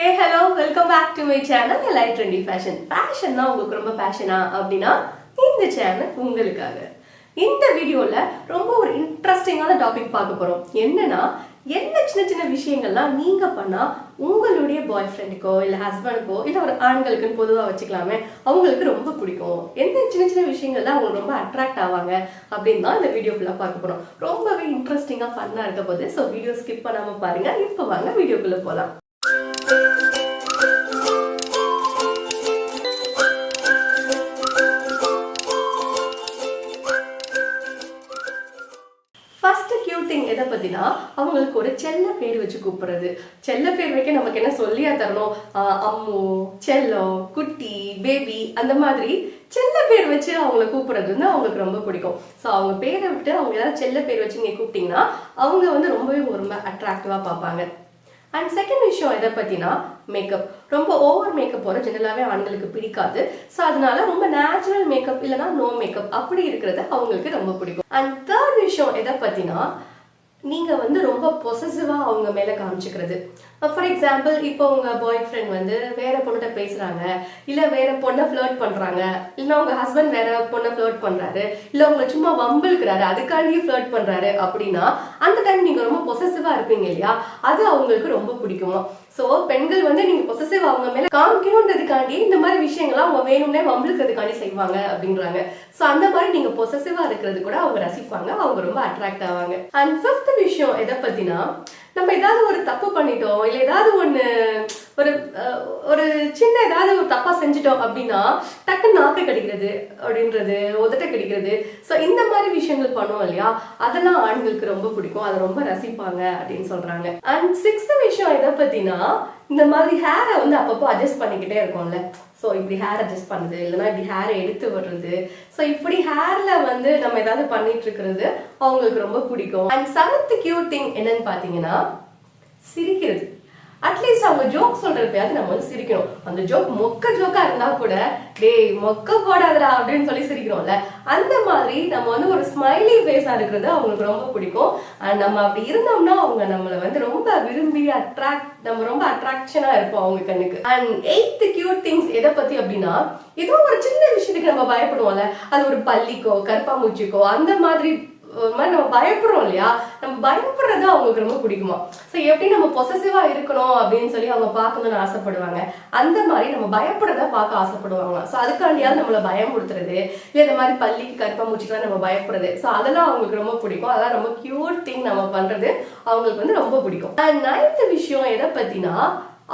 Hey hello, welcome back to my channel Light Trendy Fashion. Fashion na உங்களுக்கு ரொம்ப passion அப்படினா இந்த channel உங்களுக்காக. இந்த வீடியோல ரொம்ப ஒரு இன்ட்ரஸ்டிங்கான டாபிக் பார்க்க போறோம். என்னன்னா என்ன சின்ன சின்ன விஷயங்கள்லாம் நீங்க பண்ணா உங்களுடைய பாய் ஃப்ரெண்டுக்கோ இல்ல ஹஸ்பண்டுக்கோ இல்ல ஒரு ஆண்களுக்குன்னு பொதுவா வச்சுக்கலாமே அவங்களுக்கு ரொம்ப பிடிக்கும். எந்த சின்ன சின்ன விஷயங்கள் தான் அவங்க ரொம்ப அட்ராக்ட் ஆவாங்க அப்படின்னு தான் இந்த வீடியோ ஃபுல்லா பார்க்க போறோம். ரொம்பவே இன்ட்ரஸ்டிங்கா ஃபன்னா இருக்க போகுது. ஸோ வீடியோ ஸ்கிப் பண்ணாம பாருங்க. இப்போ வாங்க வீடியோக்குள்ள போலாம். எதை பத்தினா அவங்களுக்கு ஒரு செல்ல பேர் வச்சு கூப்பிடுறது. செல்ல பேர் வைக்க நமக்கு என்ன சொல்லியா தரணும்? அம்மு, செல்லம், குட்டி, பேபி அந்த மாதிரி செல்ல பேர் வச்சு அவங்கள கூப்பிடுறது வந்து அவங்களுக்கு ரொம்ப பிடிக்கும். ஸோ அவங்க பேரை விட்டு அவங்க ஏதாவது செல்ல பேர் வச்சு நீங்க கூப்பிட்டீங்கன்னா அவங்க வந்து ரொம்பவே ஒரு அட்ராக்டிவா பார்ப்பாங்க. அண்ட் செகண்ட் விஷயம் எதை பத்தினா மேக்கப். ரொம்ப ஓவர் மேக்கப் போற ஜெனரலாவே ஆண்களுக்கு பிடிக்காது. ஸோ அதனால ரொம்ப நேச்சுரல் மேக்கப் இல்லைன்னா நோ மேக்கப் அப்படி இருக்கிறது அவங்களுக்கு ரொம்ப பிடிக்கும். அண்ட் தேர்ட் விஷயம் எதை பத்தினா நீங்க வந்து ரொம்ப பொசசிவா அவங்க மேல காமிச்சுக்கிறது. ஃபார் எக்ஸாம்பிள் இப்போ உங்க பாய் ஃப்ரெண்ட் வந்து வேற பொண்ணுகிட்ட பேசுறாங்க, இல்ல வேற பொண்ணை ஃபிளர்ட் பண்றாங்க, இல்ல உங்க ஹஸ்பண்ட் வேற பொண்ணை ஃபிளர்ட் பண்றாரு, இல்ல உங்களை சும்மா வம்பிழுக்கிறாரு, அதுக்காண்டியே ஃபிளர்ட் பண்றாரு அப்படின்னா அந்த டைம் நீங்க ரொம்ப பொசசிவா இருப்பீங்க இல்லையா, அது அவங்களுக்கு ரொம்ப பிடிக்குமா. சோ பெண்கள் வந்து நீங்க பொசசிவ் அவங்க மேல காமிக்கணும்ன்றதுக்காண்டி இந்த மாதிரி விஷயங்கள்லாம் அவங்க வேணும்னே வம்பிழுக்கிறதுக்காண்டி செய்வாங்க அப்படின்றாங்க. சோ அந்த மாதிரி நீங்க பொசசிவா இருக்கிறது கூட அவங்க ரசிப்பாங்க, அவங்க ரொம்ப அட்ராக்ட் ஆவாங்க. அண்ட் ஃபிஃப்த் விஷயம் எதை பத்தினா நம்ம ஏதாவது ஒரு தப்பு பண்ணிட்டோம் இல்ல ஏதாவது ஒண்ணு ஒரு சின்ன ஏதாவது ஒரு தப்பா செஞ்சுட்டோம் அப்படின்னா டக்குன்னு நாக்கு கடிக்கிறது அப்படின்றது, உதட்ட கடிக்கிறது. ஸோ இந்த மாதிரி விஷயங்கள் பண்ணுவோம் இல்லையா, அதெல்லாம் ஆண்களுக்கு ரொம்ப பிடிக்கும், அதை ரொம்ப ரசிப்பாங்க அப்படின்னு சொல்றாங்க. அண்ட் சிக்ஸ்த் விஷயம் எதை பத்தினா இந்த மாதிரி ஹேரை வந்து அப்பப்போ அட்ஜஸ்ட் பண்ணிக்கிட்டே இருக்கும்ல. ஸோ இப்படி ஹேர் அட்ஜஸ்ட் பண்ணுறது இல்லைன்னா இப்படி ஹேரை எடுத்து விடுறது. ஸோ இப்படி ஹேர்ல வந்து நம்ம ஏதாவது பண்ணிட்டு இருக்கிறது அவங்களுக்கு ரொம்ப பிடிக்கும். அண்ட் செவன்த் கியூட் திங் என்னன்னு பார்த்தீங்கன்னா சிரிக்கிறது. அட்லீஸ்ட் அவங்க ஜோக் சொல்றப்பயாவது நம்ம வந்து சிரிக்கணும். அந்த ஜோக் மொக்க ஜோக்கா இருந்தா கூட டேய் மொக்க போடாதடா அப்படின்னு சொல்லி சிரிக்கிறோம்ல, அந்த மாதிரி நம்ம வந்து ஒரு ஸ்மைலி ஃபேஸா இருக்கிறது அவங்களுக்கு ரொம்ப பிடிக்கும். அண்ட் நம்ம அப்படி இருந்தோம்னா அவங்க நம்மளை வந்து ரொம்ப விரும்பி நம்ம ரொம்ப அட்ராக்ஷனா இருப்போம் அவங்க கண்ணுக்கு. அண்ட் எய்த் கியூட் திங்ஸ் எதை பத்தி அப்படின்னா ஏதோ ஒரு சின்ன விஷயத்துக்கு நம்ம பயப்படுவோம்ல, அது ஒரு பல்லிக்கோ கருப்பாம்பூச்சிக்கோ அந்த மாதிரி நம்ம பயப்படுறோம் இல்லையா, நம்ம பயப்படுறது அவங்களுக்கு ரொம்ப பிடிக்குமா. ஸோ எப்படி நம்ம பொசசிவா இருக்கணும் அப்படின்னு சொல்லி அவங்க பார்க்கணும்னு ஆசைப்படுவாங்க, அந்த மாதிரி நம்ம பயப்படுறத பார்க்க ஆசைப்படுவாங்க. ஸோ அதுக்காண்டியாவது நம்மளை பயமுறுத்துறது இல்லை இந்த மாதிரி பள்ளிக்கு கருப்பாம்பூச்சிக்கெல்லாம் நம்ம பயப்படுறது. ஸோ அதெல்லாம் அவங்களுக்கு ரொம்ப பிடிக்கும். அதெல்லாம் ரொம்ப கியூட் திங் நம்ம பண்றது அவங்களுக்கு வந்து ரொம்ப பிடிக்கும். அண்ட் நைன்த் விஷயம் எதை பத்தினா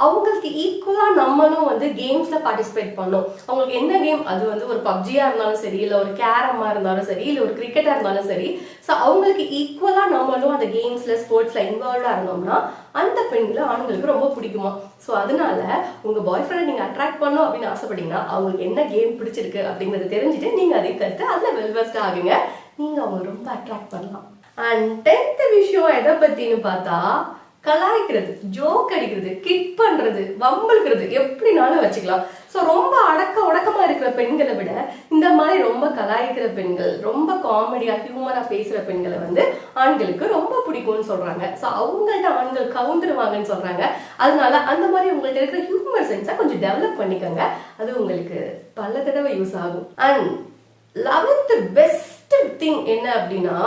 அவங்களுக்கு ஈக்குவலா நம்மளும் வந்து கேம்ஸ்ல பார்ட்டிசிபேட் பண்ணணும். அவங்களுக்கு என்ன கேம், அது வந்து ஒரு பப்ஜியா இருந்தாலும் சரி, இல்ல ஒரு கேரமா இருந்தாலும் சரி, இல்ல ஒரு கிரிக்கெட்டா இருந்தாலும் சரி, ஸோ அவங்களுக்கு ஈக்குவலா நம்மளும் அந்த கேம்ஸ்ல ஸ்போர்ட்ஸ்ல இன்வால்வ்டா இருந்தோம்னா அந்த பெண்களை ஆண்களுக்கு ரொம்ப பிடிக்குமா. ஸோ அதனால உங்க பாய் ஃப்ரெண்ட் நீங்க அட்ராக்ட் பண்ணணும் அப்படின்னு ஆசைப்பட்டீங்கன்னா அவங்களுக்கு என்ன கேம் பிடிச்சிருக்கு அப்படிங்கறத தெரிஞ்சுட்டு நீங்க அதை கருத்து அதுல வெல்வெஸ்ட் ஆகுங்க, நீங்க அவங்க ரொம்ப அட்ராக்ட் பண்ணலாம். அண்ட் 10th விஷயம் எதை பத்தின்னு பார்த்தா கலாய்க்கிறது, ஜோக் அடிக்கிறது, கிட் பண்றது, வம்பிழுக்கிறது எப்படினாலும் வச்சுக்கலாம். ஸோ ரொம்ப ஒடக்கமா இருக்கிற பெண்களை விட இந்த மாதிரி ரொம்ப கலாய்க்கிற பெண்கள், ரொம்ப காமெடியா ஹியூமரா பேசுற பெண்களை வந்து ஆண்களுக்கு ரொம்ப பிடிக்கும்னு சொல்றாங்க. ஸோ அவங்கள்ட்ட ஆண்கள் கவுந்துருவாங்கன்னு சொல்றாங்க. அதனால அந்த மாதிரி உங்கள்ட்ட இருக்கிற ஹியூமர் சென்ஸை கொஞ்சம் டெவலப் பண்ணிக்கோங்க, அது உங்களுக்கு பல தடவை யூஸ் ஆகும். அண்ட் 11th பெஸ்ட் திங் என்ன அப்படின்னா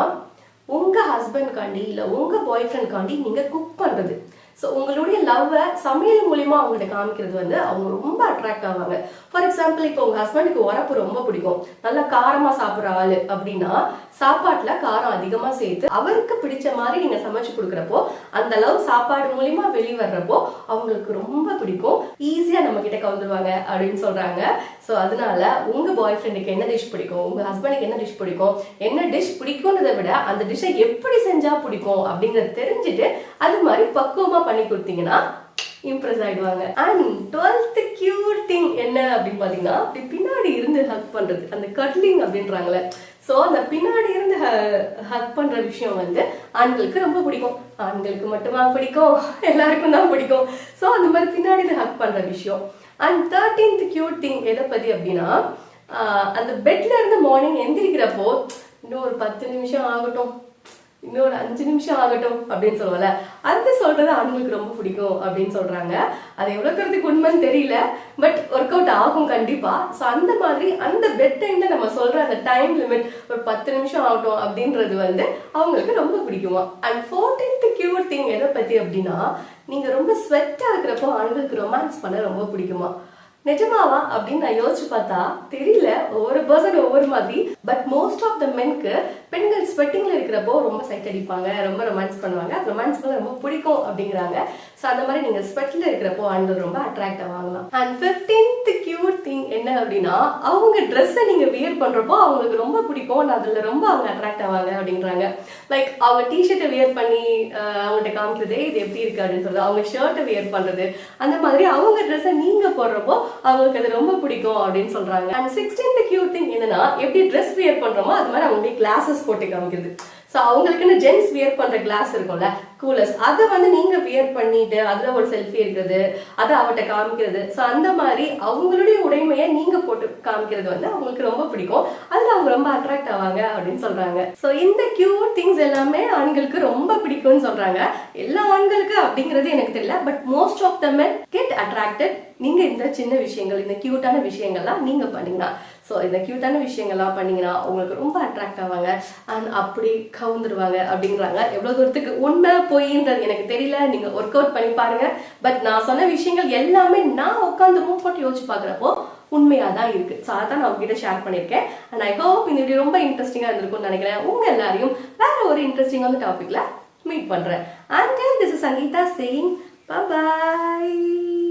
உங்க ஹஸ்பண்ட் காண்டி இல்ல உங்க பாய் ஃப்ரெண்ட் காண்டி நீங்க குக் பண்றது. ஸோ உங்களுடைய லவ்வை சமையல் மூலியமா அவங்கள்ட்ட காமிக்கிறது வந்து அவங்க ரொம்ப அட்ராக்ட் ஆவாங்க. ஃபார் எக்ஸாம்பிள் இப்போ உங்க ஹஸ்பண்டுக்கு உரப்பு ரொம்ப பிடிக்கும், நல்லா காரமா சாப்பிட்ற ஆளு அப்படின்னா சாப்பாட்டுல காரம் அதிகமா சேர்த்து அவருக்கு பிடிச்ச மாதிரி நீங்க சமைச்சு கொடுக்குறப்போ அந்த லவ் சாப்பாடு மூலியமா வெளிவர்றப்போ அவங்களுக்கு ரொம்ப பிடிக்கும், ஈஸியா நம்ம கிட்ட கவுந்துருவாங்க அப்படின்னு சொல்றாங்க. ஸோ அதனால உங்க பாய் ஃப்ரெண்டுக்கு என்ன டிஷ் பிடிக்கும், உங்க ஹஸ்பண்டுக்கு என்ன டிஷ் பிடிக்கும், என்ன டிஷ் பிடிக்கும்ன்றதை விட அந்த டிஷ்ஷை எப்படி செஞ்சா பிடிக்கும் அப்படிங்கறத தெரிஞ்சுட்டு அது மாதிரி பக்குவமா பண்ணி கொடுத்தீங்கன்னா இம்ப்ரெஸ் ஆயிடுவாங்க. அண்ட் 12th கியூட் திங் என்ன அப்படின்னு பாத்தீங்கன்னா பின்னாடி இருந்து ஹக் பண்றது, அந்த கட்லிங் அப்படின்றாங்களே. ஸோ அந்த பின்னாடி இருந்து ஹக் பண்ற விஷயம் வந்து ஆண்களுக்கு ரொம்ப பிடிக்கும். ஆண்களுக்கு மட்டுமா பிடிக்கும், எல்லாருக்கும் தான் பிடிக்கும். ஸோ அந்த மாதிரி பின்னாடி இருந்து ஹக் பண்ற விஷயம். அண்ட் 13th கியூட் திங் எதை பத்தி அப்படின்னா அந்த பெட்ல இருந்து மார்னிங் எந்திரிக்கிறப்போ இன்னும் ஒரு 10 நிமிஷம் ஆகட்டும் இன்னொரு 5 நிமிஷம் ஆகட்டும் அப்படின்னு சொல்லுவல, அந்த சொல்றது ஆண்களுக்கு ரொம்ப பிடிக்கும் அப்படின்னு சொல்றாங்க. அது எவ்வளவு தூரத்துக்கு உண்மைன்னு தெரியல, பட் ஒர்க் அவுட் ஆகும் கண்டிப்பா. ஸோ அந்த மாதிரி அந்த பெட் டைம்ல நம்ம சொல்ற அந்த டைம் லிமிட் ஒரு 10 நிமிஷம் ஆகட்டும் அப்படின்றது வந்து அவங்களுக்கு ரொம்ப பிடிக்குமா. அண்ட் 14th கியூட் திங் எதை பத்தி அப்படின்னா, நீங்க ரொம்ப ஸ்வெட்டா இருக்கிறப்போ ஆண்களுக்கு ரொமான்ஸ் பண்ண ரொம்ப பிடிக்குமா. நிஜமாவா அப்படின்னு நான் யோசிச்சு பார்த்தா தெரியல, ஒவ்வொரு பர்சன் ஒவ்வொரு மாதிரி. பட் மோஸ்ட் ஆஃப் த மென்க்கு பெண்கள் ஸ்வெட்டிங்ல இருக்கிறப்போ ரொம்ப சைட் அடிப்பாங்க, ரொம்ப ரொமான்ஸ் பண்ணுவாங்க. ரொமான்ஸ் பண்ண ரொம்ப பிடிக்கும் அப்படிங்கிறாங்க. ஸோ அந்த மாதிரி நீங்க ஸ்வெட்ல இருக்கிறப்போ ஆண்கள் ரொம்ப அட்ராக்ட் ஆவாங்களாம். அண்ட் 15th கியூட் திங் என்ன அப்படின்னா, அவங்க ட்ரெஸ்ஸை நீங்க வியர் பண்றப்போ அவங்களுக்கு ரொம்ப பிடிக்கும், அதுல ரொம்ப அவங்க அட்ராக்ட் ஆவாங்க அப்படின்றாங்க. லைக் அவங்க டிஷர்ட்டை வியர் பண்ணி அவங்கள்ட்ட காமிக்கிறது இது எப்படி இருக்கு அப்படின்னு சொல்றது, அவங்க ஷர்ட்டை வியர் பண்றது, அந்த மாதிரி அவங்க ட்ரெஸ்ஸை நீங்க போடுறப்போ அவங்களுக்கு அது ரொம்ப பிடிக்கும் அப்படின்னு சொல்றாங்க. அண்ட் 16th கியூட் திங் என்னன்னா, எப்படி ட்ரெஸ் வியர் பண்றோமோ அது மாதிரி அவங்களுடைய கிளாஸஸ் போட்டு காமிக்கிறது. ஸோ அவங்களுக்குன்னு ஜென்ஸ் வியர் பண்ற கிளாஸ் இருக்கும்ல, கூலர்ஸ், அதை வந்து நீங்க வியர் பண்ணிட்டு அதுல ஒரு செல்ஃபி எடுக்கிறது, அதை அவட்ட காமிக்கிறது. ஸோ அந்த மாதிரி அவங்களுடைய உடைமையை நீங்க போட்டு காமிக்கிறது வந்து அவங்களுக்கு ரொம்ப பிடிக்கும், அதுல அவங்க ரொம்ப அட்ராக்ட் ஆவாங்க அப்படின்னு சொல்றாங்க. ஸோ இந்த கியூட் திங்ஸ் எல்லாமே ஆண்களுக்கு ரொம்ப பிடிக்கும்னு சொல்றாங்க. எல்லா ஆண்களுக்கு அப்படிங்கிறது எனக்கு தெரியல, but most of the men get attracted நீங்க இந்த சின்ன விஷயங்கள், இந்த கியூட்டான விஷயங்கள்லாம் நீங்க பண்ணீங்கன்னா. ஸோ இந்த கியூட்டான விஷயங்கள்லாம் பண்ணீங்கன்னா உங்களுக்கு ரொம்ப அட்ராக்ட் ஆவாங்க அண்ட் அப்படி கவுந்துருவாங்க அப்படிங்கிறாங்க. எவ்வளவு தூரத்துக்கு உண்மை பொய்ன்றது எனக்கு தெரியல, நீங்க ஒர்க் அவுட் பண்ணி பாருங்க. பட் நான் சொன்ன விஷயங்கள் எல்லாமே நான் உட்காந்து ரூம் போட்டு யோசிச்சு பாக்குறப்போ உண்மையா தான் இருக்கு. ஸோ அதான் நான் உங்ககிட்ட ஷேர் பண்ணியிருக்கேன். அண்ட் ஐ ஹோப் இந்த வீடியோ ரொம்ப இன்ட்ரெஸ்டிங்கா இருந்திருக்கும்னு நினைக்கிறேன். உங்க எல்லாரையும் வேற ஒரு இன்ட்ரெஸ்டிங்கான டாபிக்ல மீட் பண்றேன். Until this is Sangeeta saying bye bye.